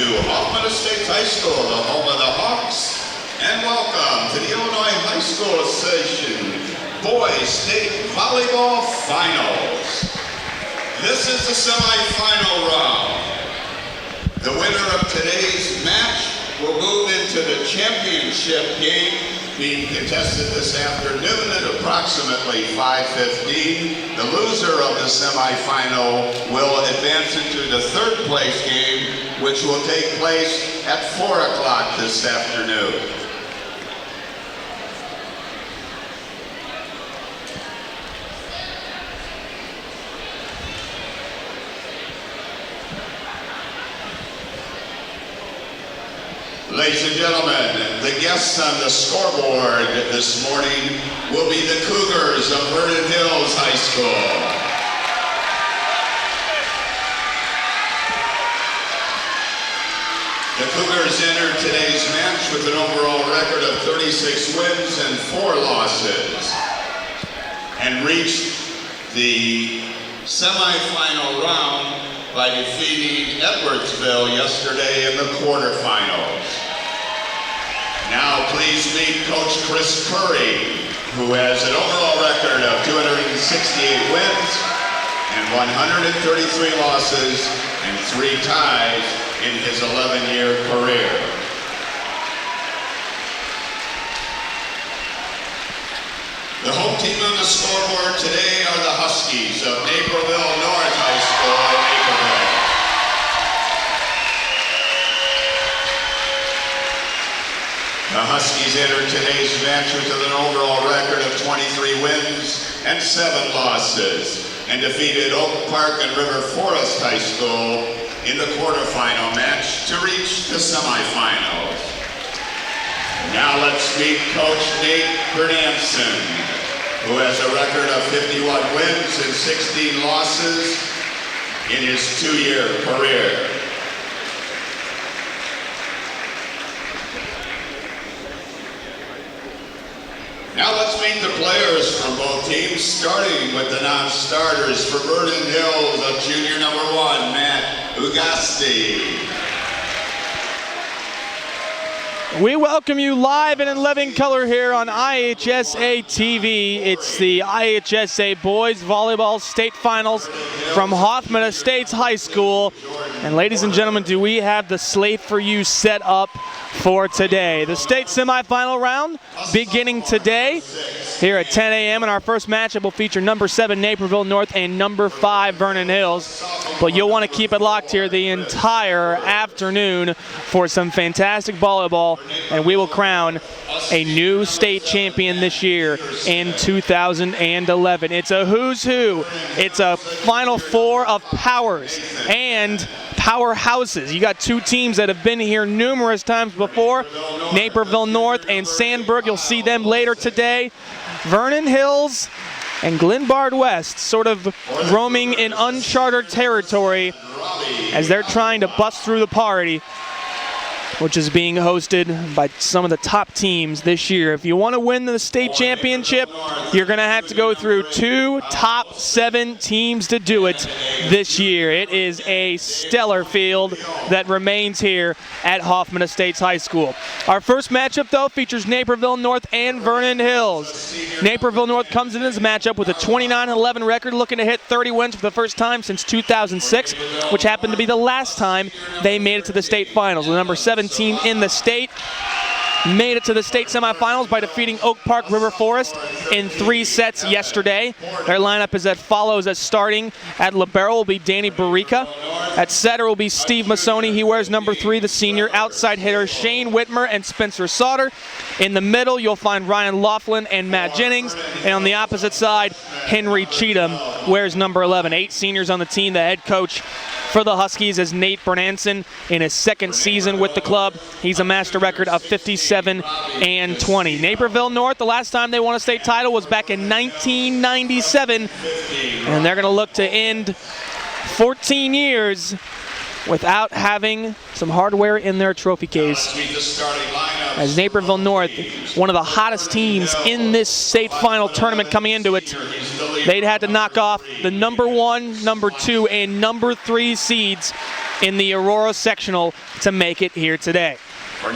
Hoffman State High School, the home of the Hawks, and welcome to the Illinois High School Association Boys State Volleyball Finals. This is the semifinal round. The winner of today's match will move into the championship game, being contested this afternoon at approximately 5:15. The loser of the semifinal will advance into the third place game, which will take place at 4 o'clock this afternoon. Ladies and gentlemen, the guests on the scoreboard this morning will be the Cougars of Vernon Hills High School. The Cougars entered today's match with an overall record of 36 wins and 4 losses, and reached the semifinal round by defeating Edwardsville yesterday in the quarterfinals. Now please meet Coach Chris Curry, who has an overall record of 268 wins and 133 losses and 3 ties in his 11-year career. The home team on the scoreboard today are the Huskies of Naperville North High School in Naperville. The Huskies entered today's match with an overall record of 23 wins and 7 losses, and defeated Oak Park and River Forest High School in the quarterfinal match to reach the semifinals. Now let's meet Coach Nate Bernanson, who has a record of 51 wins and 16 losses in his 2-year career. Now let's meet the players from both teams, starting with the non-starters for Vernon Hills of junior number 1, Matt Ugasti. We welcome you live and in living color here on IHSA TV. It's the IHSA Boys Volleyball State Finals from Hoffman Estates High School. And ladies and gentlemen, do we have the slate for you set up for today. The state semifinal round beginning today here at 10 a.m. and our first matchup will feature number 7 Naperville North and number 5 Vernon Hills. But you'll want to keep it locked here the entire afternoon for some fantastic volleyball, and we will crown a new state champion this year in 2011. It's a who's who. It's a Final Four of powers and powerhouses. You got 2 teams that have been here numerous times before, Naperville North and Sandburg. You'll see them later today. Vernon Hills and Glenbard West sort of roaming in uncharted territory as they're trying to bust through the party, which is being hosted by some of the top teams this year. If you want to win the state championship, you're going to have to go through 2 top 7 teams to do it this year. It is a stellar field that remains here at Hoffman Estates High School. Our first matchup, though, features Naperville North and Vernon Hills. Naperville North comes into this matchup with a 29-11 record, looking to hit 30 wins for the first time since 2006, which happened to be the last time they made it to the state finals. The number 7 team in the state made it to the state semifinals by defeating Oak Park River Forest in 3 sets yesterday. Their lineup is as follows. As starting at libero will be Danny Barica. At setter will be Steve Masoni. He wears number 3, the senior. Outside hitter Shane Whitmer and Spencer Sauter. In the middle, you'll find Ryan Laughlin and Matt Jennings. And on the opposite side, Henry Cheatham wears number 11. 8 seniors on the team. The head coach for the Huskies is Nate Bernanson. In his 2nd season with the club, he's amassed a record of 57-20. Naperville North, the last time they won a state title was back in 1997, and they're going to look to end 14 years without having some hardware in their trophy case. As Naperville North, one of the hottest teams in this state final tournament coming into it, they'd had to knock off the number 1, number 2, and number 3 seeds in the Aurora sectional to make it here today.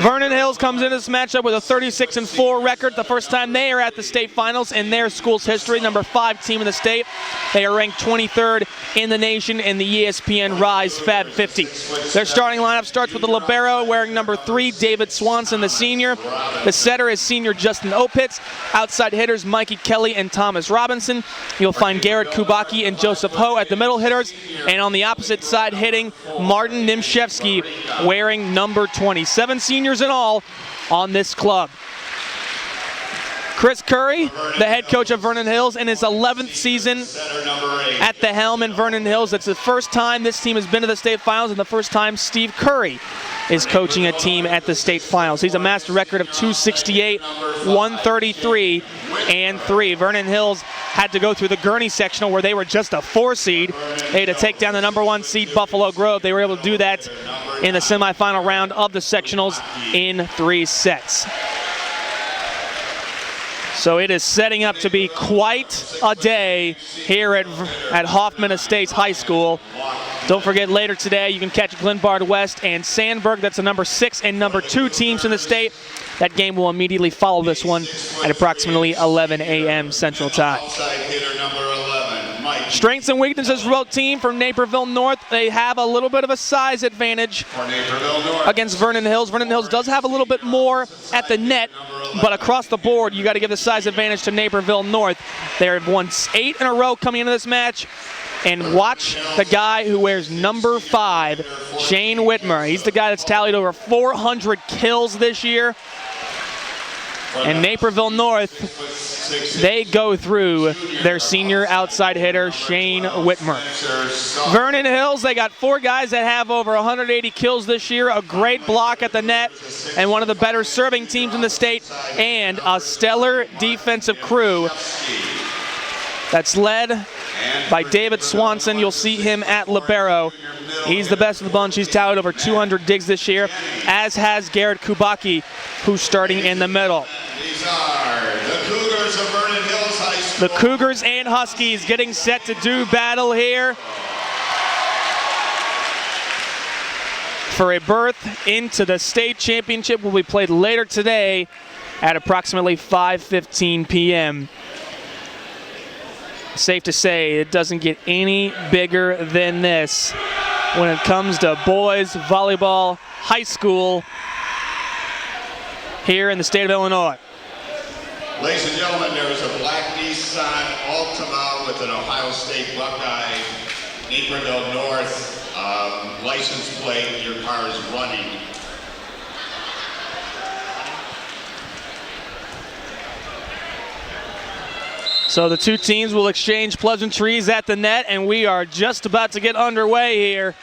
Vernon Hills comes into this matchup with a 36-4 record, the first time they are at the state finals in their school's history, number 5 team in the state. They are ranked 23rd in the nation in the ESPN Rise Fab 50. Their starting lineup starts with the libero wearing number 3, David Swanson, the senior. The setter is senior Justin Opitz. Outside hitters, Mikey Kelly and Thomas Robinson. You'll find Garrett Kubaki and Joseph Ho at the middle hitters. And on the opposite side hitting, Martin Nimshevsky wearing number 27 seniors in all on this club. Chris Curry, the head coach of Vernon Hills, in his 11th season at the helm in Vernon Hills. It's the first time this team has been to the state finals and the first time Steve Curry is coaching a team at the state finals. He's amassed a record of 268, 133, and 3. Vernon Hills had to go through the Gurney sectional where they were just a 4 seed. They had to take down the number 1 seed Buffalo Grove. They were able to do that in the semifinal round of the sectionals in 3 sets. So it is setting up to be quite a day here at Hoffman Estates High School. Don't forget, later today you can catch Glenbard West and Sandburg. That's the number 6 and number 2 teams in the state. That game will immediately follow this one at approximately 11 a.m. Central Time. Strengths and weaknesses for both teams. From Naperville North, they have a little bit of a size advantage against Vernon Hills. Vernon Hills does have a little bit more at the net, but across the board, you got to give the size advantage to Naperville North. They have won 8 in a row coming into this match. And watch the guy who wears number 5, Shane Whitmer. He's the guy that's tallied over 400 kills this year. And Naperville North, they go through their senior outside hitter, Shane Whitmer. Vernon Hills, they got 4 guys that have over 180 kills this year, a great block at the net, and one of the better serving teams in the state, and a stellar defensive crew that's led by David Swanson. You'll see him at libero. He's the best of the bunch. He's tallied over 200 digs this year, as has Garrett Kubaki, who's starting in the middle. These are the Cougars of Vernon Hills High School. The Cougars and Huskies getting set to do battle here for a berth into the state championship. Will be played later today at approximately 5:15 p.m. Safe to say it doesn't get any bigger than this when it comes to boys volleyball high school here in the state of Illinois. Ladies and gentlemen, there is a black Nissan Altima with an Ohio State Buckeye, Naperville North license plate. Your car is running. So the 2 teams will exchange pleasantries at the net, and we are just about to get underway here.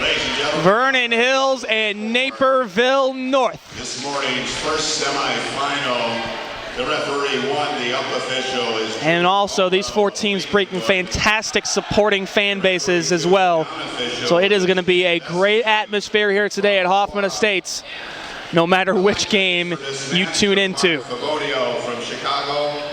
Ladies and gentlemen, Vernon Hills and Naperville North. this morning's first semifinal, the referee won, the up official is... And also these 4 teams bringing fantastic supporting fan bases as well. So it is going to be a great atmosphere here today at Hoffman Estates, no matter which game you tune into. From Chicago.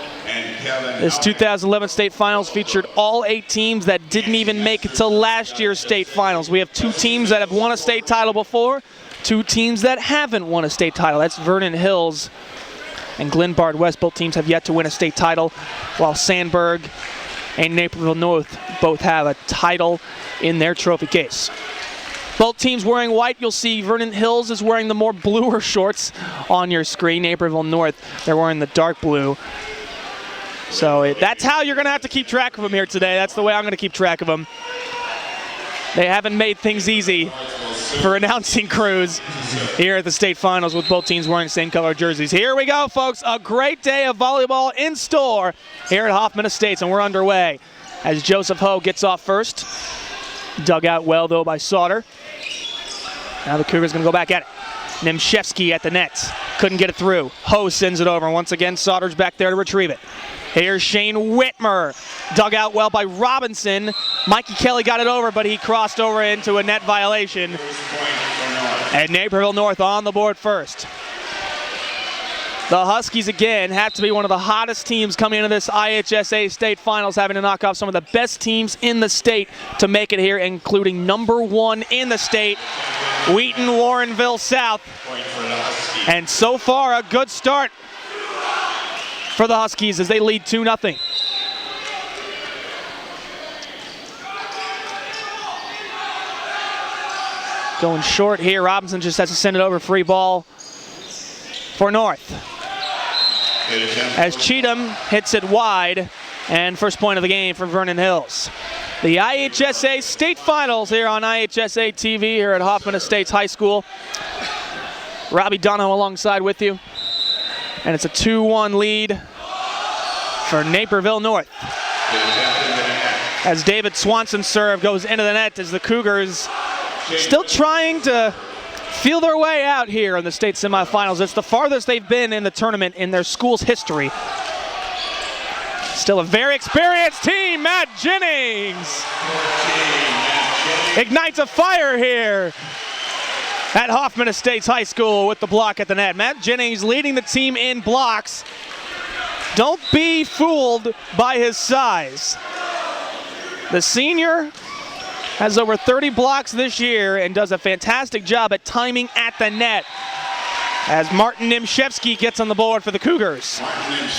This 2011 state finals featured all 8 teams that didn't even make it to last year's state finals. We have 2 teams that have won a state title before, 2 teams that haven't won a state title. That's Vernon Hills and Glenbard West. Both teams have yet to win a state title, while Sandburg and Naperville North both have a title in their trophy case. Both teams wearing white. You'll see Vernon Hills is wearing the more bluer shorts on your screen. Naperville North, they're wearing the dark blue. So that's how you're going to have to keep track of them here today. That's the way I'm going to keep track of them. They haven't made things easy for announcing crews here at the state finals with both teams wearing the same color jerseys. Here we go, folks. A great day of volleyball in store here at Hoffman Estates, and we're underway as Joseph Ho gets off first. Dug out well, though, by Sauter. Now the Cougars going to go back at it. Nimshevsky at the net. Couldn't get it through. Ho sends it over. Once again, Sauter's back there to retrieve it. Here's Shane Whitmer. Dug out well by Robinson. Mikey Kelly got it over, but he crossed over into a net violation. And Naperville North on the board first. The Huskies, again, have to be one of the hottest teams coming into this IHSA State Finals, having to knock off some of the best teams in the state to make it here, including #1 in the state, Wheaton Warrenville South. And so far, a good start for the Huskies as they lead 2-0. Going short here, Robinson just has to send it over, free ball for North. As Cheatham hits it wide, and first point of the game for Vernon Hills. The IHSA State Finals here on IHSA TV here at Hoffman Estates High School. Robbie Donahoe alongside with you. And it's a 2-1 lead for Naperville North. As David Swanson's serve goes into the net as the Cougars still trying to feel their way out here in the state semifinals. It's the farthest they've been in the tournament in their school's history. Still a very experienced team. Matt Jennings ignites a fire here at Hoffman Estates High School with the block at the net. Matt Jennings leading the team in blocks. Don't be fooled by his size. The senior has over 30 blocks this year and does a fantastic job at timing at the net as Martin Nimshevsky gets on the board for the Cougars.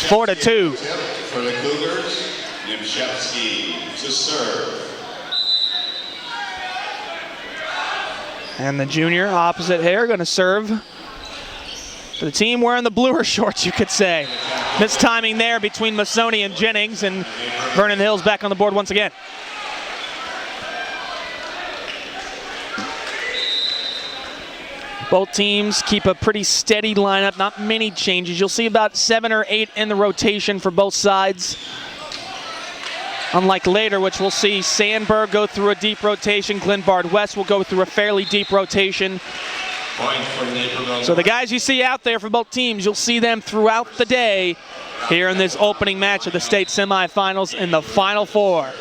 4-2. For the Cougars, Nimshevsky to serve. And the junior opposite here going to serve for the team wearing the bluer shorts, you could say. Mistiming there between Masoni and Jennings, and Vernon Hills back on the board once again. Both teams keep a pretty steady lineup, not many changes. You'll see about 7 or 8 in the rotation for both sides. Unlike later, which we'll see Sandberg go through a deep rotation, Glenbard West will go through a fairly deep rotation. So the guys you see out there for both teams, you'll see them throughout the day here in this opening match of the state semifinals in the Final Four.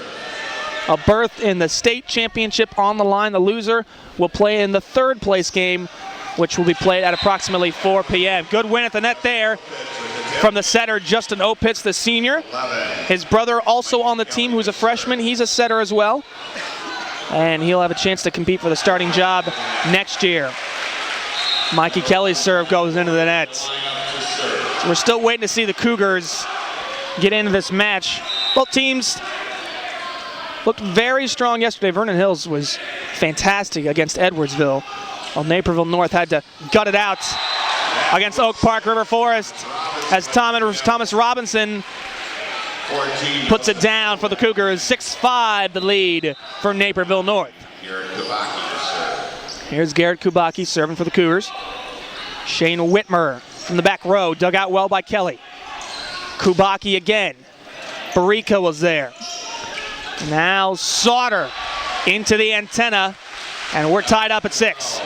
A berth in the state championship on the line. The loser will play in the third place game, which will be played at approximately 4 p.m. Good win at the net there from the setter, Justin Opitz, the senior. His brother also on the team, who's a freshman. He's a setter as well. And he'll have a chance to compete for the starting job next year. Mikey Kelly's serve goes into the net. So we're still waiting to see the Cougars get into this match. Both teams looked very strong yesterday. Vernon Hills was fantastic against Edwardsville, while Naperville North had to gut it out against Oak Park River Forest as Thomas Robinson puts it down for the Cougars. 6-5 the lead for Naperville North. Here's Garrett Kubaki serving for the Cougars. Shane Whitmer from the back row, dug out well by Kelly. Kubaki again. Barika was there. Now Sauter into the antenna, and we're tied up at 6.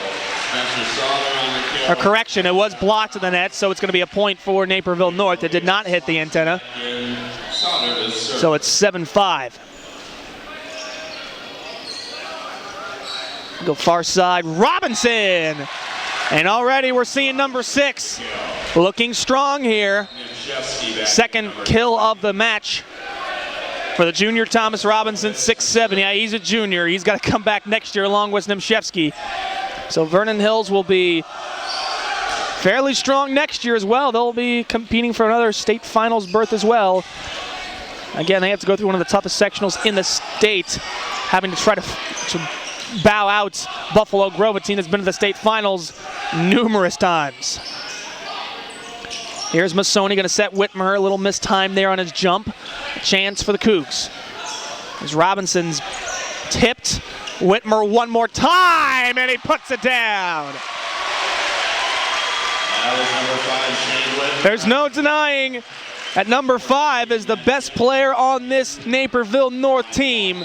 A correction, it was blocked to the net, so it's going to be a point for Naperville North. It did not hit the antenna. So it's 7-5. Go far side, Robinson! And already we're seeing number 6 looking strong here. Second kill of the match for the junior Thomas Robinson, 6'7". Yeah, he's a junior. He's got to come back next year along with Nimshevsky. So Vernon Hills will be fairly strong next year as well. They'll be competing for another state finals berth as well. Again, they have to go through one of the toughest sectionals in the state, having to try to bow out Buffalo Grove, a team that's been to the state finals numerous times. Here's Masoni going to set Whitmer, a little missed time there on his jump. A chance for the Cougs. As Robinson's tipped, Whitmer one more time, and he puts it down. There's no denying at number 5 is the best player on this Naperville North team.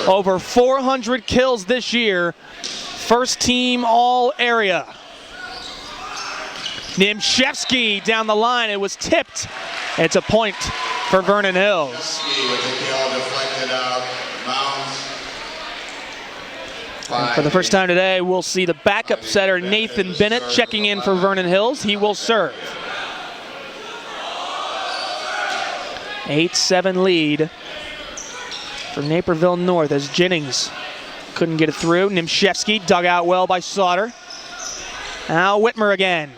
Over 400 kills this year. First team all area. Nimshevsky down the line. It was tipped. It's a point for Vernon Hills. And for the first time today, we'll see the backup setter Nathan Bennett checking in for Vernon Hills. He will serve. 8-7 lead for Naperville North as Jennings couldn't get it through. Nimshevsky dug out well by Sauter. Now Whitmer again.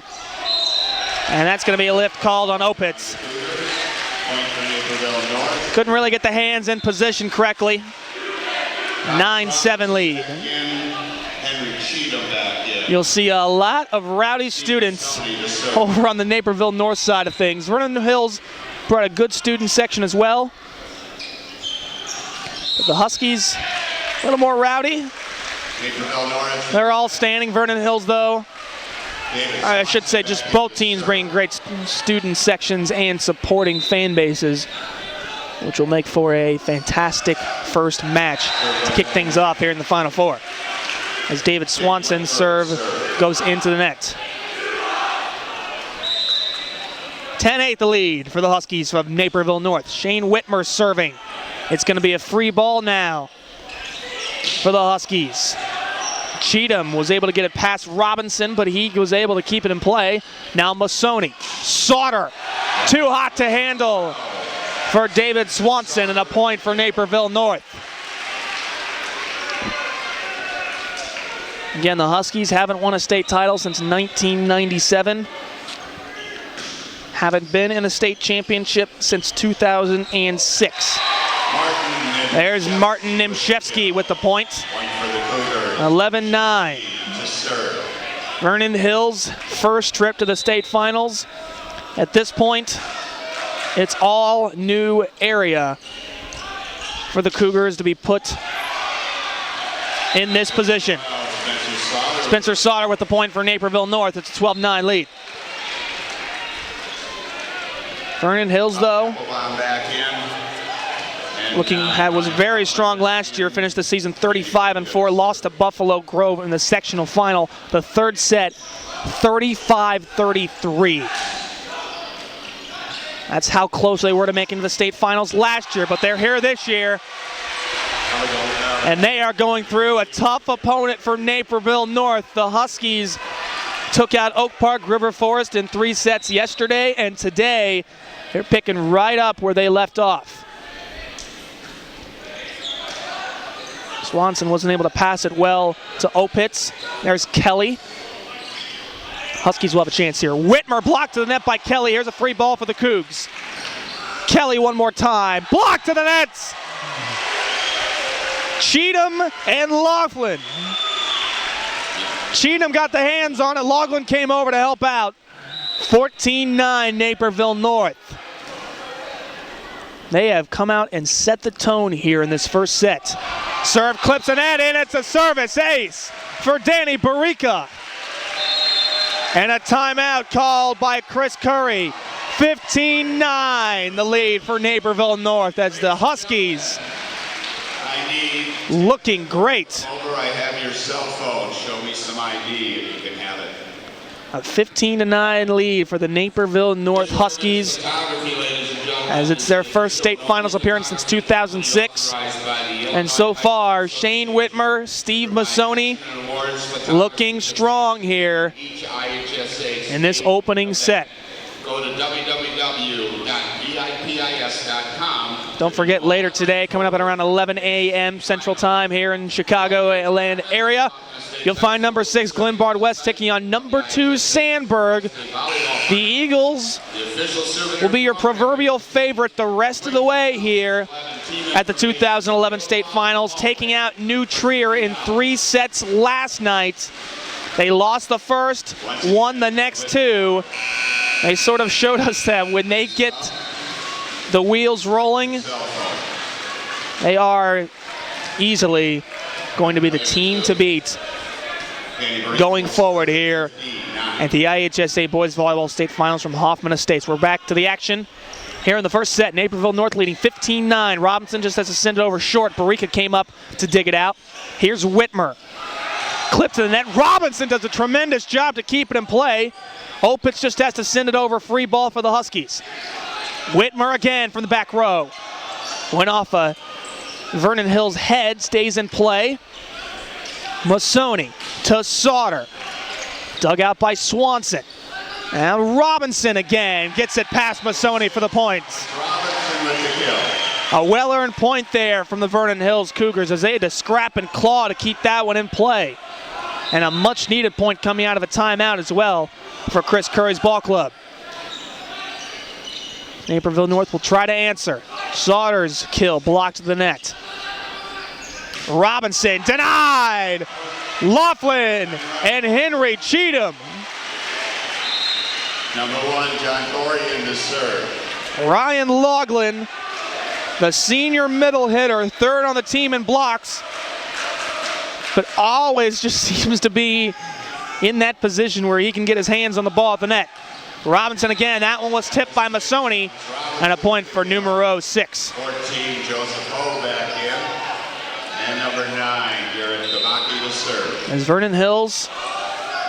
And that's going to be a lift called on Opitz. Couldn't really get the hands in position correctly. 9-7 lead. You'll see a lot of rowdy students over on the Naperville North side of things. Vernon Hills brought a good student section as well. But the Huskies, a little more rowdy. They're all standing. Vernon Hills, though, I should say just both teams bringing great student sections and supporting fan bases, which will make for a fantastic first match to kick things off here in the Final Four. As David Swanson's serve goes into the net. 10-8 the lead for the Huskies from Naperville North. Shane Whitmer serving. It's going to be a free ball now for the Huskies. Cheatham was able to get it past Robinson, but he was able to keep it in play. Now Masoni. Sauter, too hot to handle for David Swanson, and a point for Naperville North. Again, the Huskies haven't won a state title since 1997. Haven't been in a state championship since 2006. There's Martin Nimshevsky with the point. 11-9. Vernon Hills' first trip to the state finals. At this point, it's all new area for the Cougars to be put in this position. Spencer Sauter with the point for Naperville North. It's a 12-9 lead. Vernon Hills, though, was very strong last year. Finished the season 35-4. Lost to Buffalo Grove in the sectional final. The third set, 35-33. That's how close they were to making the state finals last year, but they're here this year. And they are going through a tough opponent for Naperville North. The Huskies took out Oak Park River Forest in 3 sets yesterday, and today they're picking right up where they left off. Swanson wasn't able to pass it well to Opitz. There's Kelly. Huskies will have a chance here. Whitmer blocked to the net by Kelly. Here's a free ball for the Cougs. Kelly one more time. Blocked to the nets. Cheatham and Laughlin. Cheatham got the hands on it. Laughlin came over to help out. 14-9 Naperville North. They have come out and set the tone here in this first set. Serve clips the net in. It's a service ace for Danny Barica. And a timeout called by Chris Curry. 15-9 the lead for Naperville North as the Huskies looking great. I have your cell phone. Show me some ID if you can have it. A 15-9 lead for the Naperville North Huskies as it's their first state finals appearance since 2006. And so far, Shane Whitmer, Steve Masoni looking strong here in this opening set. Go to www.vipis.com. Don't forget, later today, coming up at around 11 a.m. Central Time here in Chicagoland area, you'll find number 6 Glenbard West taking on number 2 Sandburg. The Eagles will be your proverbial favorite the rest of the way here at the 2011 state finals, taking out New Trier in 3 sets last night. They lost the first, won the next 2. They sort of showed us that when they get the wheels rolling, they are easily going to be the team to beat going forward here at the IHSA Boys Volleyball State Finals from Hoffman Estates. We're back to the action here in the first set. Naperville North leading 15-9. Robinson just has to send it over short. Barica came up to dig it out. Here's Whitmer. Clip to the net. Robinson does a tremendous job to keep it in play. Opitz just has to send it over. Free ball for the Huskies. Whitmer again from the back row. Went off a Vernon Hills head. Stays in play. Masoni to Sauter. Dug out by Swanson. And Robinson again gets it past Masoni for the points. Swanson with the kill. A well-earned point there from the Vernon Hills Cougars as they had to scrap and claw to keep that one in play. And a much-needed point coming out of a timeout as well for Chris Curry's ball club. Naperville North will try to answer. Sauter's kill blocked to the net. Robinson denied. Laughlin and Henry Cheatham. Number 1, John Gorian to serve. Ryan Laughlin, the senior middle hitter, third on the team in blocks, but always just seems to be in that position where he can get his hands on the ball at the net. Robinson again, that one was tipped by Masoni, and a point for numero 6. 14, Joseph Ho back in. And number 9, Garrett Kabaki to serve. As Vernon Hills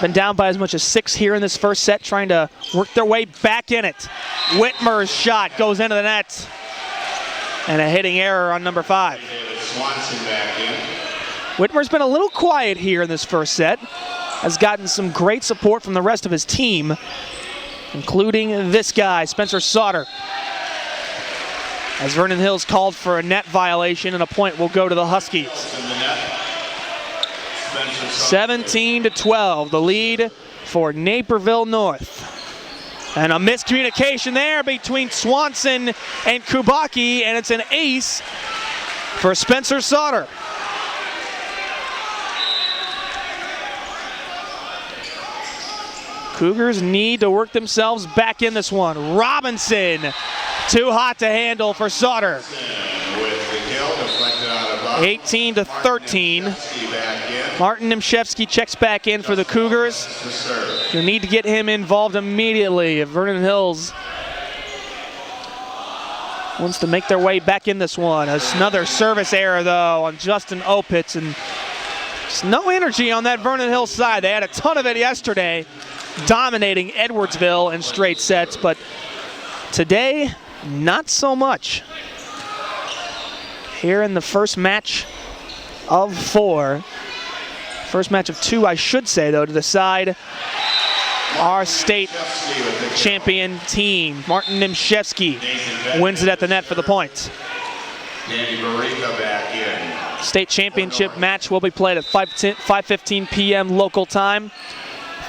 been down by as much as 6 here in this first set, trying to work their way back in it. Whitmer's shot goes into the net. And a hitting error on number 5. David Swanson back in. Whitmer's been a little quiet here in this first set. Has gotten some great support from the rest of his team, including this guy, Spencer Sauter. As Vernon Hills called for a net violation, and a point will go to the Huskies. 17-12, the lead for Naperville North. And a miscommunication there between Swanson and Kubaki, and it's an ace for Spencer Sauter. Cougars need to work themselves back in this one. Robinson, too hot to handle for Sauter. 18-13. Martin Nimshevsky checks back in for the Cougars. You need to get him involved immediately if Vernon Hills wants to make their way back in this one. Another service error though on Justin Opitz, and just no energy on that Vernon Hills side. They had a ton of it yesterday, dominating Edwardsville in straight sets, but today, not so much. Here in the first match of 4. First match of 2, I should say, though, to decide our state champion team. Martin Nimshevsky wins it at the net for the point. Danny Barica back in. State championship match will be played at 5:15 p.m. local time.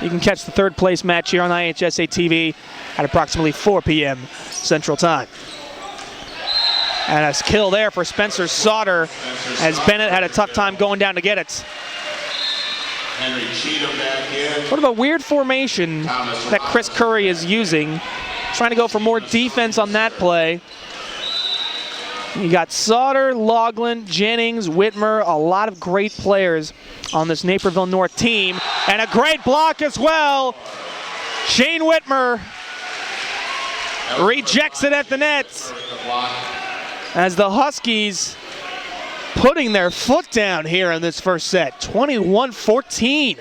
You can catch the third place match here on IHSA TV at approximately 4 p.m. Central Time. And a kill there for Spencer Sauter as Bennett had a tough time going down to get it. Henry Cheatham back in. Sort of a weird formation that Chris Curry is using. Trying to go for more defense on that play. You got Sauter, Laughlin, Jennings, Whitmer, a lot of great players on this Naperville North team. And a great block as well. Shane Whitmer rejects it at the net. As the Huskies putting their foot down here in this first set, 21-14.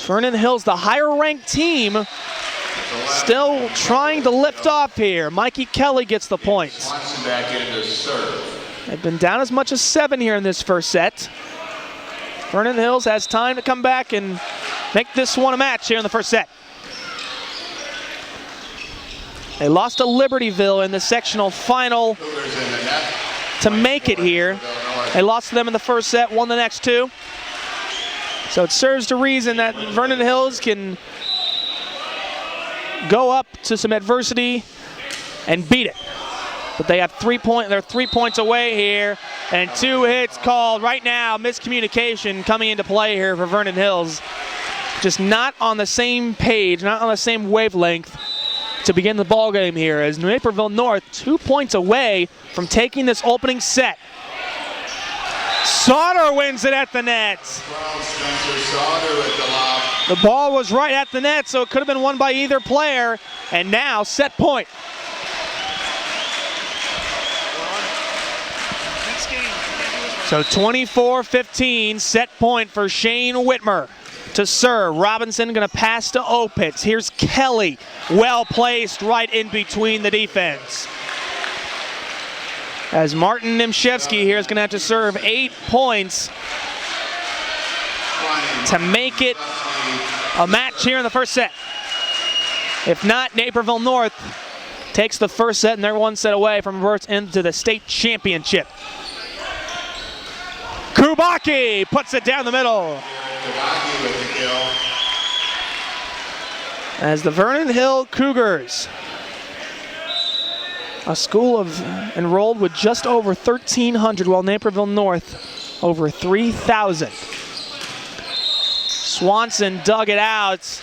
Vernon Hills, the higher-ranked team, still trying to lift off here. Mikey Kelly gets the points. Back in to serve. They've been down as much as 7 here in this first set. Vernon Hills has time to come back and make this one a match here in the first set. They lost to Libertyville in the sectional final to make it here. They lost to them in the first set, won the next 2. So it serves to reason that Vernon Hills can go up to some adversity and beat it. But they have 3 points. They're 3 points away here, and 2 hits called right now. Miscommunication coming into play here for Vernon Hills. Just not on the same page, not on the same wavelength to begin the ball game here, as Naperville North 2 points away from taking this opening set. Sauter wins it at the net. The ball was right at the net, so it could have been won by either player. And now set point. So 24-15, set point for Shane Whitmer to serve. Robinson going to pass to Opitz. Here's Kelly, well placed right in between the defense. As Martin Nimshevsky here is going to have to serve 8 points to make it a match here in the first set. If not, Naperville North takes the first set, and they're one set away from berth into the state championship. Kubaki puts it down the middle. As the Vernon Hill Cougars, a school of enrolled with just over 1,300, while Naperville North over 3,000. Swanson dug it out,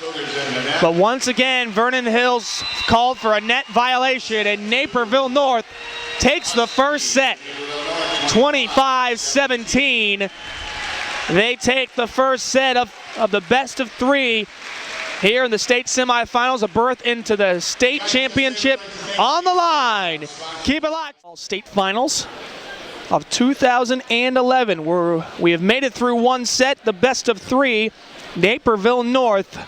but once again, Vernon Hills called for a net violation, and Naperville North takes the first set, 25-17. They take the first set of the best of three here in the state semifinals, a berth into the state championship on the line. Keep it locked. All state finals of 2011, where we have made it through one set, the best of three. Naperville North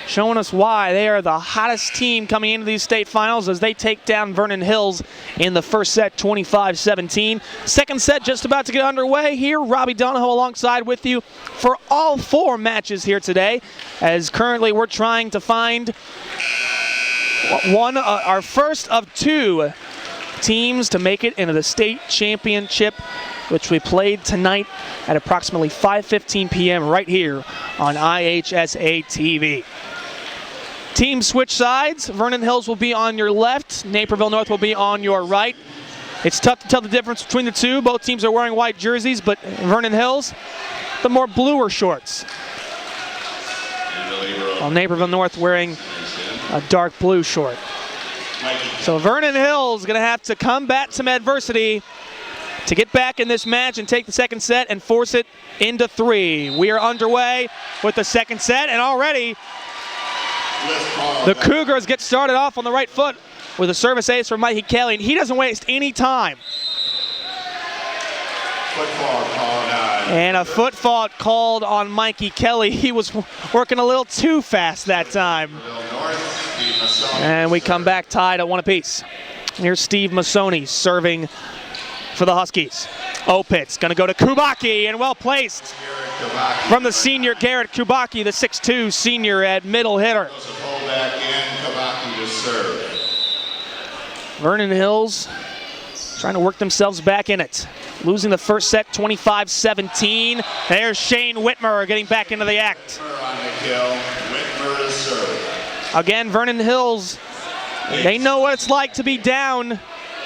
showing us why they are the hottest team coming into these state finals as they take down Vernon Hills in the first set, 25-17. Second set just about to get underway here. Robbie Donahoe alongside with you for all four matches here today, as currently we're trying to find our first of two teams to make it into the state championship, which we played tonight at approximately 5:15 p.m. right here on IHSA TV. Teams switch sides. Vernon Hills will be on your left. Naperville North will be on your right. It's tough to tell the difference between the two. Both teams are wearing white jerseys, but Vernon Hills, the more bluer shorts, while Naperville North wearing a dark blue short. So Vernon Hills is going to have to combat some adversity to get back in this match and take the second set and force it into three. We are underway with the second set, and already the Cougars get started off on the right foot with a service ace from Mikey Kelly, and he doesn't waste any time. And a foot fault called on Mikey Kelly. He was working a little too fast that time. And we come back tied at one apiece. Here's Steve Masoni serving for the Huskies. Opitz gonna go to Kubaki, and well placed from the senior Garrett Kubaki, the 6'2 senior at middle hitter. Vernon Hills trying to work themselves back in it. Losing the first set, 25-17. There's Shane Whitmer getting back into the act. Again, Vernon Hills, they know what it's like to be down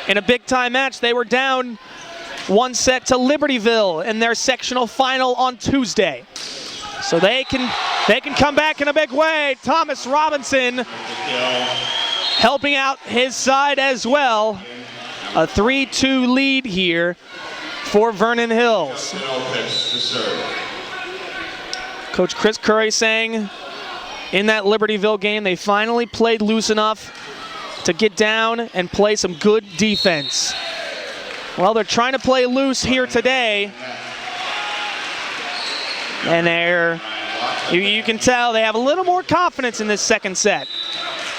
in a big-time match. They were down one set to Libertyville in their sectional final on Tuesday. So they can come back in a big way. Thomas Robinson helping out his side as well. A 3-2 lead here for Vernon Hills. Coach Chris Curry saying in that Libertyville game they finally played loose enough to get down and play some good defense. Well, they're trying to play loose here today, and you can tell they have a little more confidence in this second set.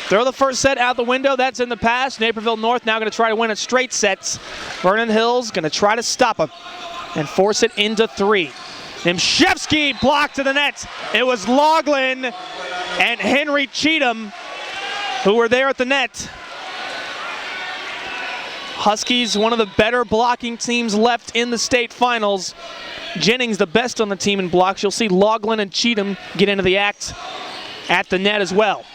Throw the first set out the window, that's in the past. Naperville North now going to try to win it straight sets. Vernon Hills going to try to stop them and force it into three. Nimshevsky blocked to the net. It was Loughlin and Henry Cheatham who were there at the net. Huskies, one of the better blocking teams left in the state finals. Jennings, the best on the team in blocks. You'll see Loughlin and Cheatham get into the act at the net as well.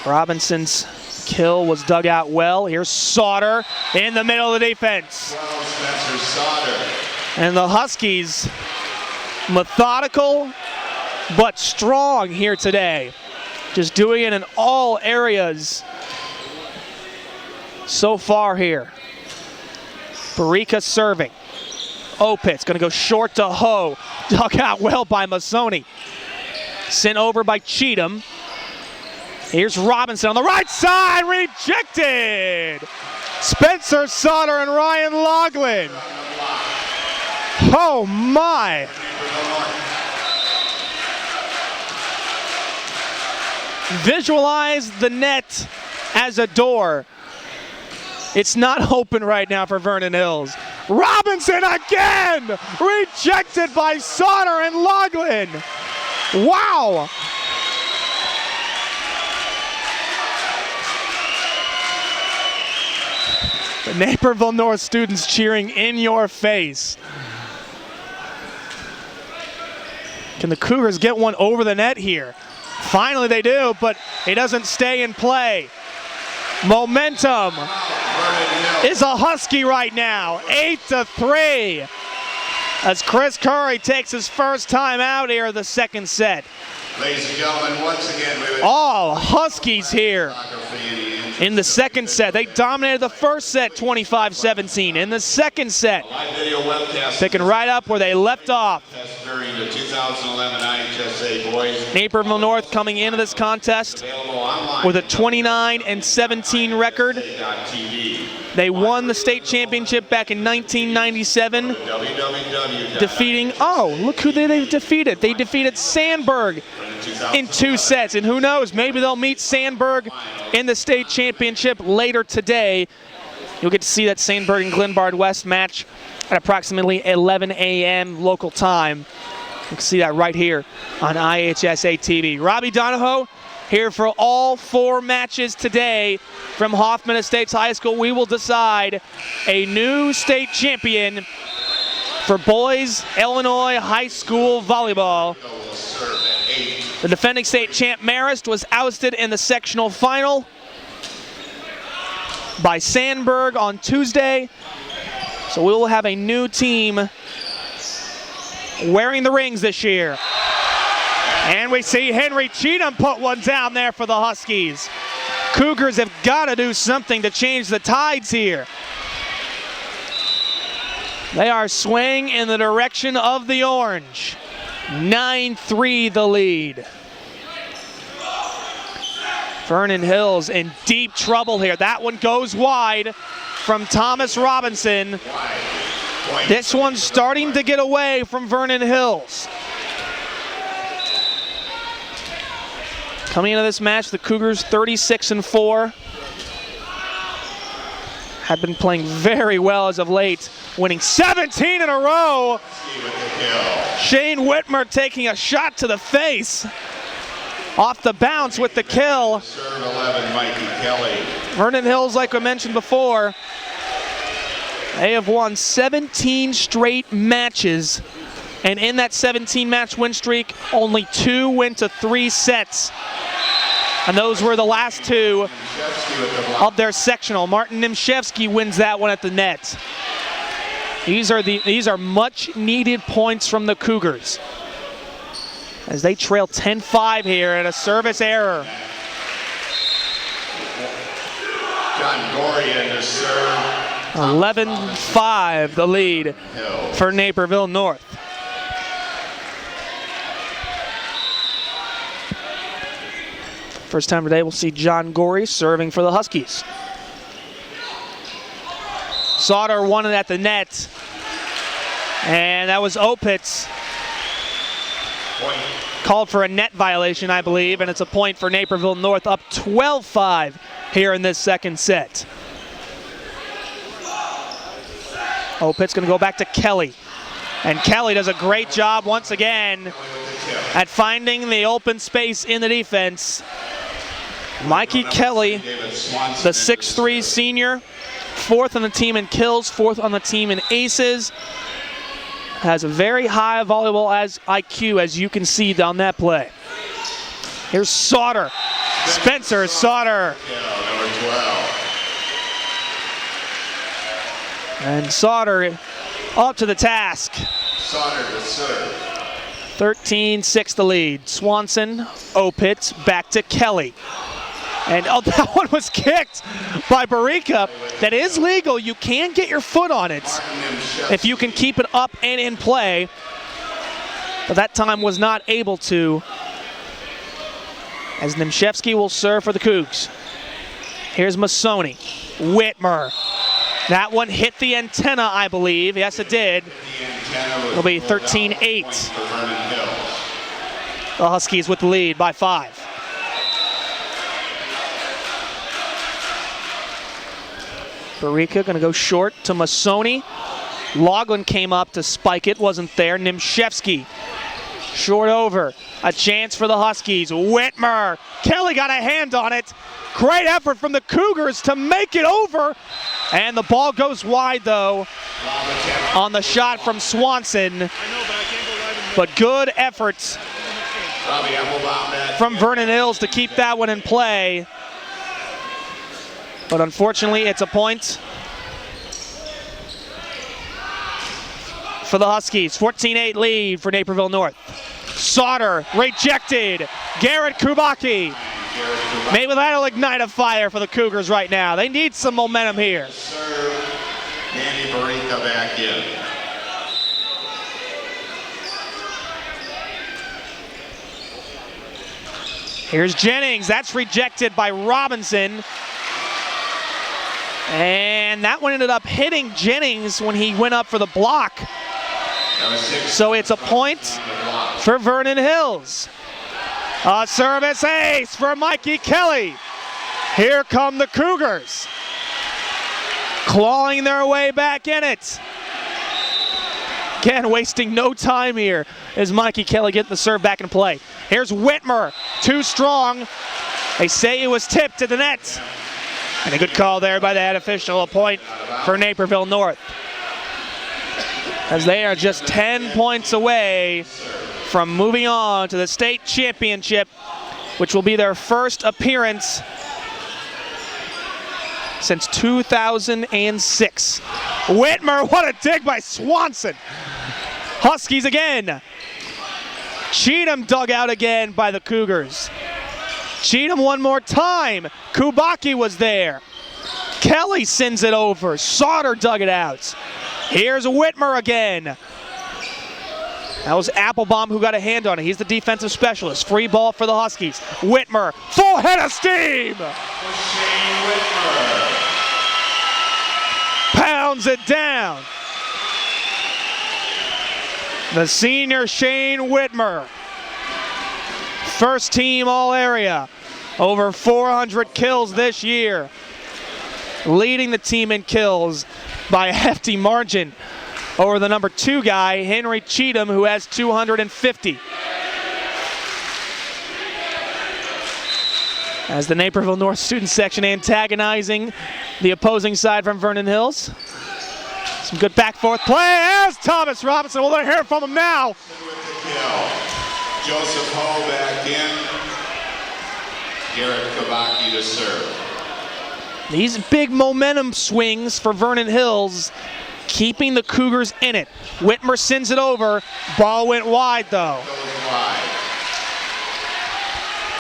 Robinson's kill was dug out well. Here's Sauter in the middle of the defense. And the Huskies, methodical but strong here today. Just doing it in all areas so far here. Barika serving. Opitz gonna go short to Ho. Dug out well by Masoni. Sent over by Cheatham. Here's Robinson on the right side, rejected! Spencer Sauter and Ryan Loughlin. Oh my! Visualize the net as a door. It's not open right now for Vernon Hills. Robinson again! Rejected by Sauter and Loughlin. Wow! The Naperville North students cheering in your face. Can the Cougars get one over the net here? Finally they do, but he doesn't stay in play. Momentum is a Husky right now, 8-3. As Chris Curry takes his first time out here in the second set. Ladies and gentlemen, once again, we would All Huskies here in the second set. They dominated the first set 25-17. In the second set, live video webcast picking right up where they left off. during the 2011 IHSA Boys Naperville North coming into this contest available online with a 29-17 record. TV. They won the state championship back in 1997, defeating, look who they defeated. They defeated Sandburg in 2 sets, and who knows, maybe they'll meet Sandburg in the state championship later today. You'll get to see that Sandburg and Glenbard West match at approximately 11 a.m. local time. You can see that right here on IHSA TV. Robbie Donahoe here for all 4 matches today from Hoffman Estates High School. We will decide a new state champion for boys Illinois high school volleyball. The defending state champ Marist was ousted in the sectional final by Sandburg on Tuesday. So we will have a new team wearing the rings this year. And we see Henry Cheatham put one down there for the Huskies. Cougars have got to do something to change the tides here. They are swaying in the direction of the orange. 9-3 the lead. Vernon Hills in deep trouble here. That one goes wide from Thomas Robinson. This one's starting to get away from Vernon Hills. Coming into this match, the Cougars 36-4. Have been playing very well as of late, winning 17 in a row. Shane Whitmer taking a shot to the face. Off the bounce with the kill. Serve 11, Mikey Kelly. Vernon Hills, like I mentioned before, they have won 17 straight matches. And in that 17-match win streak, only 2 went to 3 sets. And those were the last 2 of their sectional. Martin Nimshevsky wins that one at the net. These are much needed points from the Cougars as they trail 10-5 here at a service error. John Gorian to serve. 11-5 the lead for Naperville North. First time today we'll see John Gorey serving for the Huskies. Sauter won it at the net. And that was Opitz. Called for a net violation, I believe, and it's a point for Naperville North, up 12-5 here in this second set. Opitz going to go back to Kelly. And Kelly does a great job once again at finding the open space in the defense. Mikey Kelly, the 6'3" senior, 4th on the team in kills, 4th on the team in aces. Has a very high volleyball IQ, as you can see down that play. Here's Sauter. Spencer Sauter. And Sauter up to the task. Sauter to serve. 13-6 the lead. Swanson, Opitz, back to Kelly. And that one was kicked by Barica. That is legal. You can get your foot on it if you can keep it up and in play. But that time was not able to, as Nimshevsky will serve for the Cougs. Here's Masoni. Whitmer. That one hit the antenna, I believe. Yes, it did. It'll be 13-8. The Huskies with the lead by 5. Barica going to go short to Masoni. Loughlin came up to spike it, wasn't there. Nimshevsky short over. A chance for the Huskies. Whitmer. Kelly got a hand on it. Great effort from the Cougars to make it over. And the ball goes wide, though, on the shot from Swanson. But good efforts from Vernon Hills to keep that one in play. But unfortunately, it's a point for the Huskies. 14-8 lead for Naperville North. Sauter rejected. Garrett Kubaki. Maybe that'll ignite a fire for the Cougars right now. They need some momentum here. Serve. Danny Barika back in. Here's Jennings. That's rejected by Robinson. And that one ended up hitting Jennings when he went up for the block. So it's a point for Vernon Hills. A service ace for Mikey Kelly. Here come the Cougars. Clawing their way back in it. Again, wasting no time here as Mikey Kelly getting the serve back in play. Here's Whitmer, too strong. They say it was tipped to the net. And a good call there by the head official, a point for Naperville North. As they are just 10 points away from moving on to the state championship, which will be their first appearance since 2006. Whitmer, what a dig by Swanson. Huskies again. Cheatham dug out again by the Cougars. Cheatham one more time. Kubaki was there. Kelly sends it over. Sauter dug it out. Here's Whitmer again. That was Applebaum who got a hand on it. He's the defensive specialist. Free ball for the Huskies. Whitmer, full head of steam. Shane Whitmer. Pounds it down. The senior Shane Whitmer. First team all area. Over 400 kills this year. Leading the team in kills by a hefty margin over the number 2 guy, Henry Cheatham, who has 250. As the Naperville North student section antagonizing the opposing side from Vernon Hills. Some good back forth play as Thomas Robinson. We'll hear from him now. Joseph Hall back in. Garrett Kabaki to serve. These big momentum swings for Vernon Hills, keeping the Cougars in it. Whitmer sends it over. Ball went wide, though. Goes wide.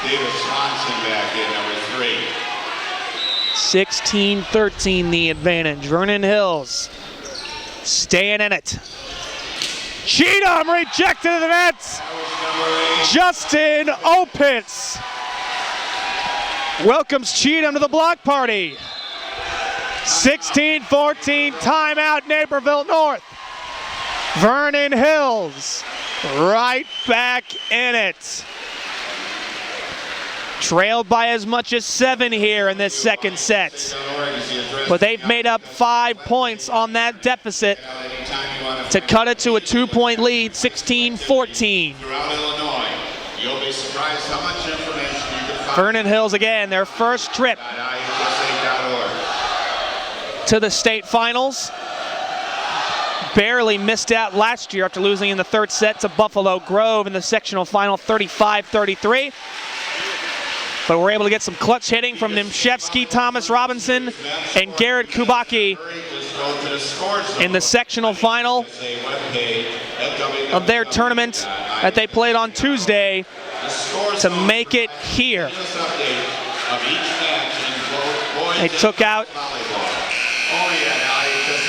David Swanson back in, number 3. 16-13 the advantage. Vernon Hills staying in it. Cheatham rejected to the net. Justin Opitz welcomes Cheatham to the block party. 16-14 timeout Naperville North. Vernon Hills right back in it. Trailed by as much as 7 here in this second set. But they've made up 5 points on that deficit to cut it to a 2-point lead, 16-14. Throughout Illinois, you'll be surprised how much information you can find. Vernon Hills again, their first trip to the state finals. Barely missed out last year after losing in the third set to Buffalo Grove in the sectional final, 35-33. But we're able to get some clutch hitting from Nimshevsky, Thomas Robinson, and Garrett Kubaki in the sectional final of their tournament that they played on Tuesday to make it here. They took out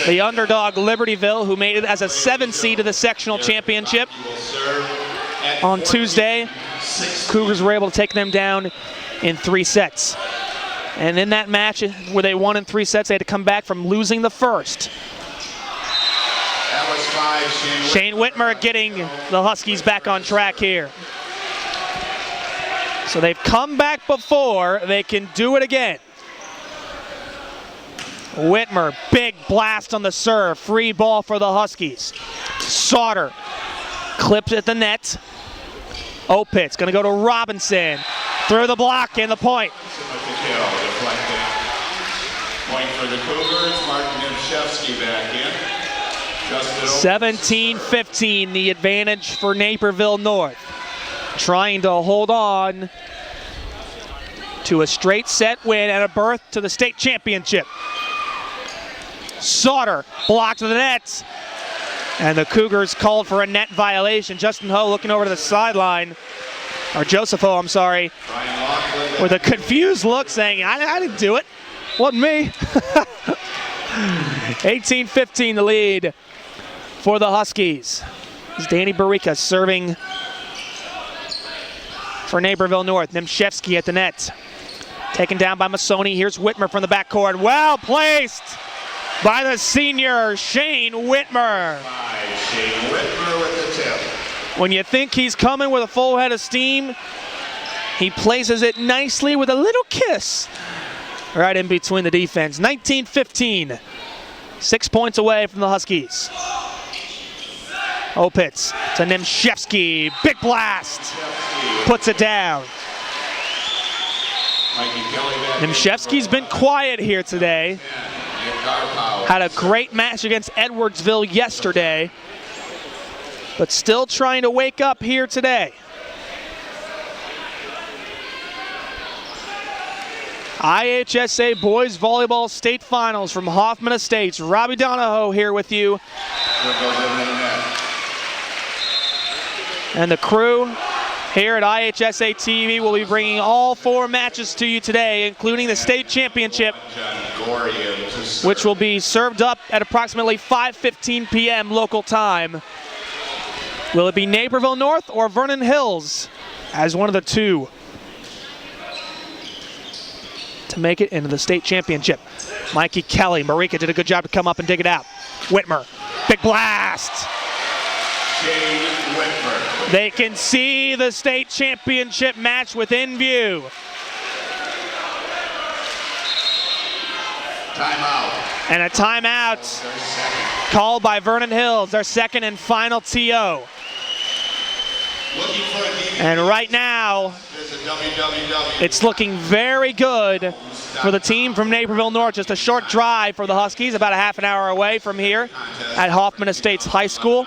the underdog Libertyville, who made it as a 7 seed to the sectional championship on Tuesday. Cougars were able to take them down in 3 sets. And in that match where they won in 3 sets, they had to come back from losing the first. That was 5, Shane Whitmer getting the Huskies back on track here. So they've come back before, they can do it again. Whitmer, big blast on the serve, free ball for the Huskies. Sauter clips at the net. Opitz gonna go to Robinson. Through the block and the point. Point for the Cougars. Martin Nimshevsky back in. 17-15, the advantage for Naperville North. Trying to hold on to a straight set win and a berth to the state championship. Sauter blocked the net. And the Cougars called for a net violation. Justin Ho looking over to the sideline, or Joseph Ho, I'm sorry, with a confused look saying, I didn't do it. Wasn't me. 18-15 the lead for the Huskies. It's Danny Barica serving for Naperville North. Nimshevsky at the net. Taken down by Masoni. Here's Whitmer from the backcourt. Well placed by the senior, Shane Whitmer. Shane Whitmer with the tip. When you think he's coming with a full head of steam, he places it nicely with a little kiss right in between the defense. 19-15, 6 points away from the Huskies. Opitz to Nimshevsky, big blast, puts it down. Nimshevsky's been quiet here today. Had a great match against Edwardsville yesterday, but still trying to wake up here today. IHSA Boys Volleyball State Finals from Hoffman Estates. Robbie Donahoe here with you. And the crew here at IHSA TV will be bringing all 4 matches to you today, including the state championship, which will be served up at approximately 5:15 p.m. local time. Will it be Naperville North or Vernon Hills as one of the two to make it into the state championship? Mikey Kelly, Marika did a good job to come up and dig it out. Whitmer, big blast. Shane Whitmer. They can see the state championship match within view. Timeout. And a timeout called by Vernon Hills, their second and final TO. And right now, it's looking very good for the team from Naperville North. Just a short drive for the Huskies, about a half an hour away from here at Hoffman Estates High School.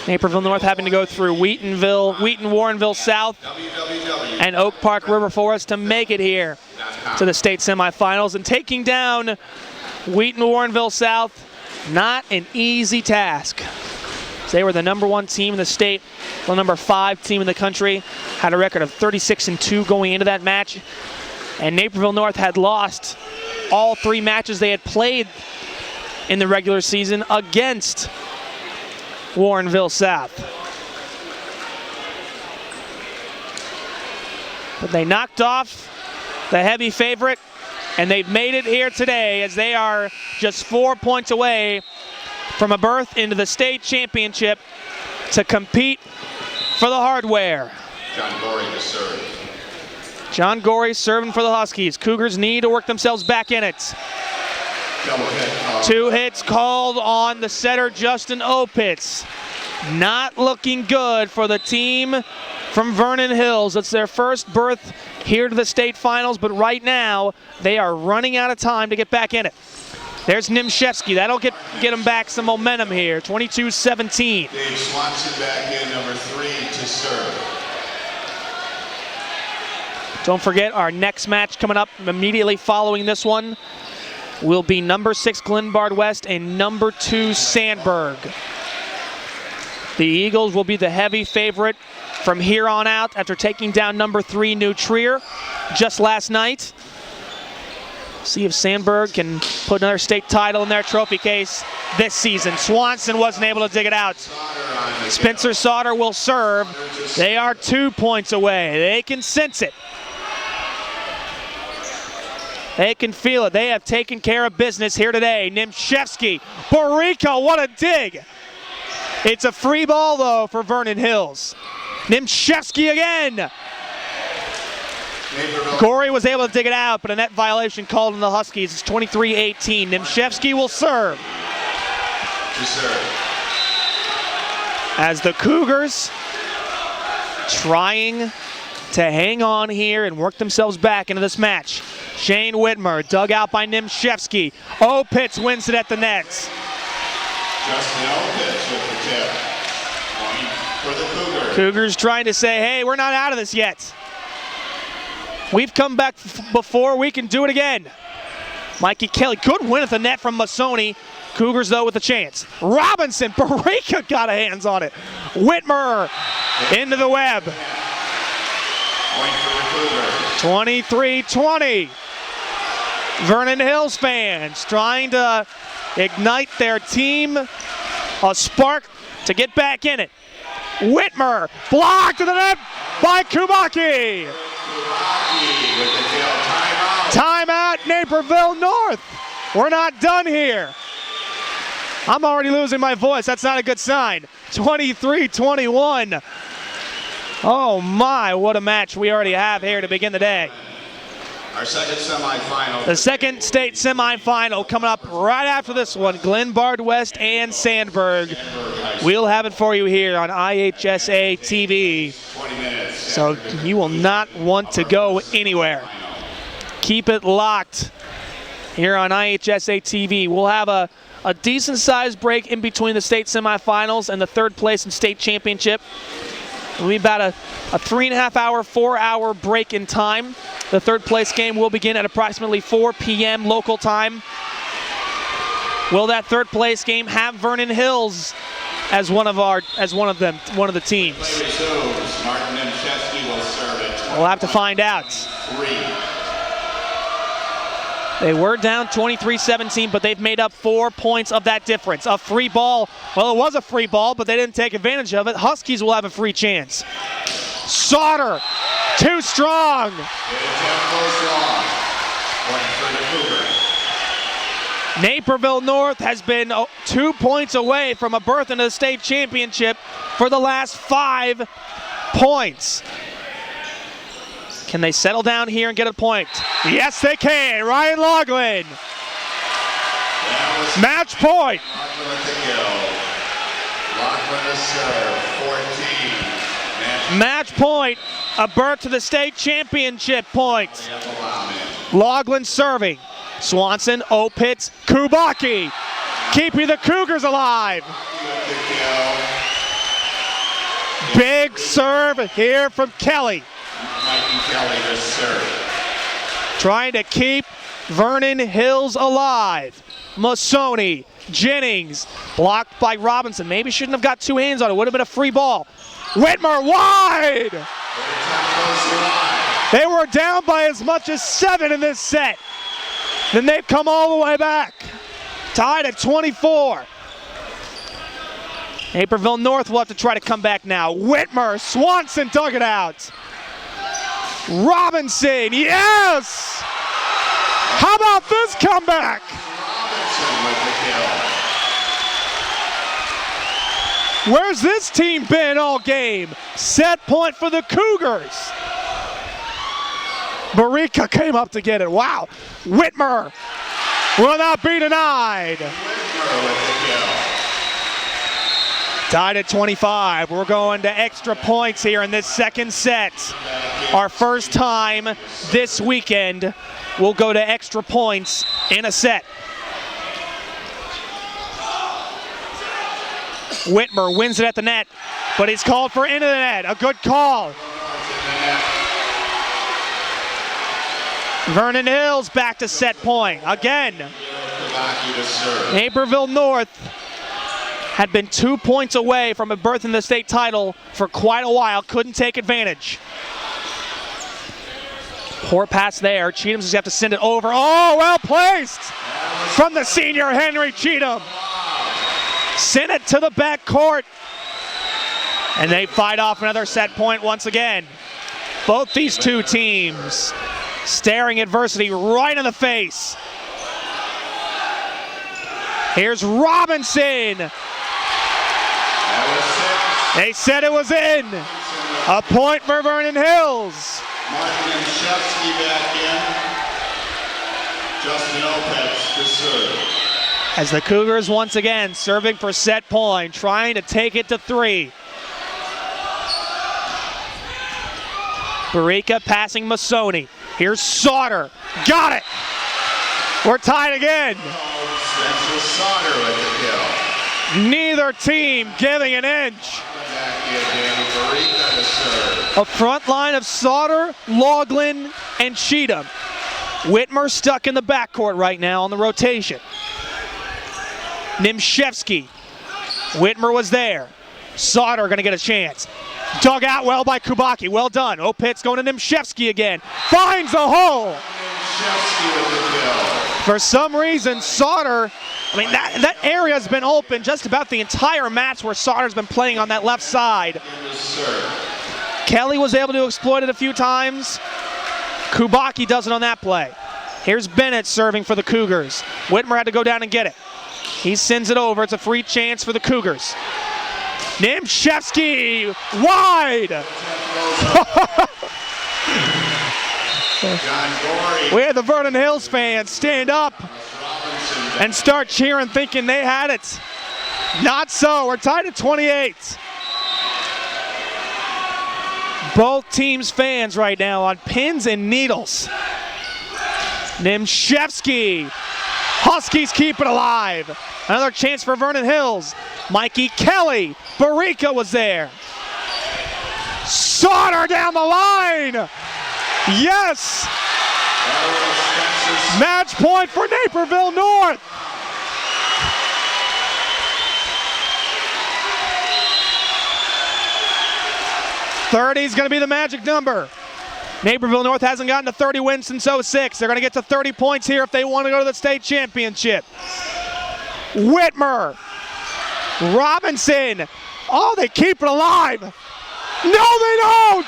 Naperville North having to go through Wheaton, Warrenville South, and Oak Park River Forest to make it here to the state semifinals. And taking down Wheaton, Warrenville South, not an easy task. They were the #1 team in the state, the #5 team in the country, had a record of 36-2 going into that match. And Naperville North had lost all 3 matches they had played in the regular season against Warrenville South. But they knocked off the heavy favorite, and they've made it here today as they are just 4 points away from a berth into the state championship to compete for the hardware. John Gorey to serve. John Gorey serving for the Huskies. Cougars need to work themselves back in it. Double hit. 2 hits called on the setter, Justin Opitz. Not looking good for the team from Vernon Hills. It's their first berth here to the state finals, but right now they are running out of time to get back in it. There's Nimshevsky. That'll get them back some momentum here. 22-17. Dave Swanson back in, #3 to serve. Don't forget our next match coming up immediately following this one will be #6 Glenbard West and #2 Sandburg. The Eagles will be the heavy favorite from here on out after taking down #3 New Trier just last night. See if Sandburg can put another state title in their trophy case this season. Swanson wasn't able to dig it out. Spencer Sauter will serve. They are 2 points away. They can sense it. They can feel it. They have taken care of business here today. Nimshevsky, Barica, what a dig. It's a free ball though for Vernon Hills. Nimshevsky again. Gorey was able to dig it out, but a net violation called on the Huskies. It's 23-18. Nimshevsky will serve. As the Cougars trying to hang on here and work themselves back into this match. Shane Whitmer, dug out by Nimshevsky. Opitz wins it at the nets. Justin Opitz with the tip. Point for the Cougars. Cougars trying to say, hey, we're not out of this yet. We've come back before, we can do it again. Mikey Kelly, good win at the net from Masoni. Cougars, though, with a chance. Robinson, Barika got a hands on it. Whitmer into the web. Point for the Cougars. 23-20. Vernon Hills fans trying to ignite their team, a spark to get back in it. Whitmer, blocked to the net by Kubaki. Kubaki with the kill. Timeout. Timeout, Naperville North. We're not done here. I'm already losing my voice. That's not a good sign. 23-21. Oh my, what a match we already have here to begin the day. Our second semifinal. The second state semifinal coming up right after this one. Glenbard West and Sandburg. We'll have it for you here on IHSA TV. 20 minutes. So you will not want to go anywhere. Keep it locked here on IHSA TV. We'll have a decent sized break in between the state semifinals and the third place and state championship. It'll be about a 3.5 hour, 4 hour break in time. The third place game will begin at approximately 4 p.m. local time. Will that third place game have Vernon Hills as one of the teams? Play resumes. Martin Nimshevsky will serve it. We'll have to find out. 3. They were down 23-17, but they've made up 4 points of that difference. A free ball. Well, it was a free ball, but they didn't take advantage of it. Huskies will have a free chance. Sauter, too strong. Naperville North has been 2 points away from a berth into the state championship for the last 5 points. Can they settle down here and get a point? Yes, they can. Ryan Loughlin. Match point. Match point. A berth to the state championship point. Loughlin serving. Swanson, Opitz, Kubaki. Keeping the Cougars alive. Big serve here from Kelly. Trying to keep Vernon Hills alive. Masoni, Jennings, blocked by Robinson. Maybe shouldn't have got 2 hands on it. Would have been a free ball. Whitmer wide. They were down by as much as 7 in this set. Then they've come all the way back. Tied at 24. Naperville North will have to try to come back now. Whitmer, Swanson dug it out. Robinson, yes! How about this comeback? Where's this team been all game? Set point for the Cougars. Barika came up to get it. Wow. Whitmer will not be denied. Tied at 25. We're going to extra points here in this second set. Our first time this weekend, we'll go to extra points in a set. Whitmer wins it at the net, but he's called for into the net. A good call. Vernon Hills back to set point again. Naperville North had been 2 points away from a berth in the state title for quite a while. Couldn't take advantage. Poor pass there. Cheatham's just have to send it over. Oh, well placed from the senior Henry Cheatham. Send it to the back court. And they fight off another set point once again. Both these two teams staring adversity right in the face. Here's Robinson. They said it was in. A point for Vernon Hills. Martin Nimshevsky back in. Justin Opitz to serve. As the Cougars once again serving for set point, trying to take it to 3. Barika passing Masoni. Here's Sauter. Got it. We're tied again. Spencer Sauter with the kill. Neither team giving an inch. A front line of Sauter, Loughlin, and Cheatham. Whitmer stuck in the backcourt right now on the rotation. Nimshevsky. Whitmer was there. Sauter going to get a chance. Dug out well by Kubaki. Well done. Opitz going to Nimshevsky again. Finds the hole. Nimshevsky with the kill. For some reason, Sauter, that area has been open just about the entire match where Sauter's been playing on that left side. Kelly was able to exploit it a few times. Kubaki doesn't on that play. Here's Bennett serving for the Cougars. Whitmer had to go down and get it. He sends it over. It's a free chance for the Cougars. Nimshevsky wide. We had the Vernon Hills fans stand up and start cheering, thinking they had it. Not so. We're tied at 28. Both teams' fans right now on pins and needles. Nimshevsky. Huskies keep it alive. Another chance for Vernon Hills. Mikey Kelly. Barica was there. Sauter down the line. Yes. Match point for Naperville North. .30 is going to be the magic number. Naperville North hasn't gotten to 30 wins since 06. They're going to get to 30 points here if they want to go to the state championship. Whitmer. Robinson. Oh, they keep it alive. No, they don't.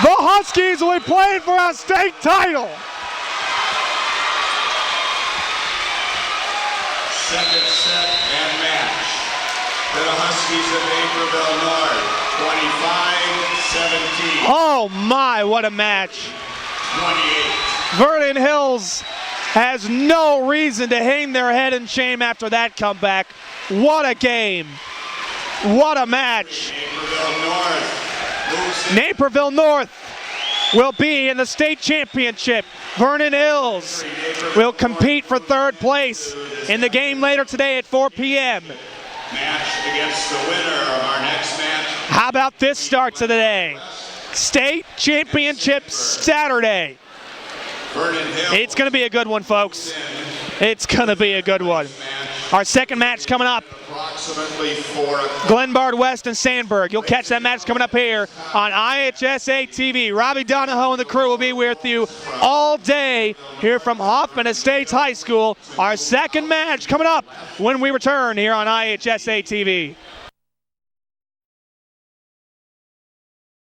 The Huskies will be playing for a state title. Second set and match to the Huskies of Naperville North, 25-17. Oh my, what a match. 28. Vernon Hills has no reason to hang their head in shame after that comeback. What a game. What a match. Naperville North will be in the state championship. Vernon Hills will compete for third place in the game later today at 4 p.m. Match against the winner of our next match. How about this start to the day? State championship Saturday. Vernon Hills. It's going to be a good one, folks. It's going to be a good one. Our second match coming up. Approximately 4 o'clock. Glenbard West and Sandburg. You'll catch that match coming up here on IHSA TV. Robbie Donahoe and the crew will be with you all day here from Hoffman Estates High School. Our second match coming up when we return here on IHSA TV.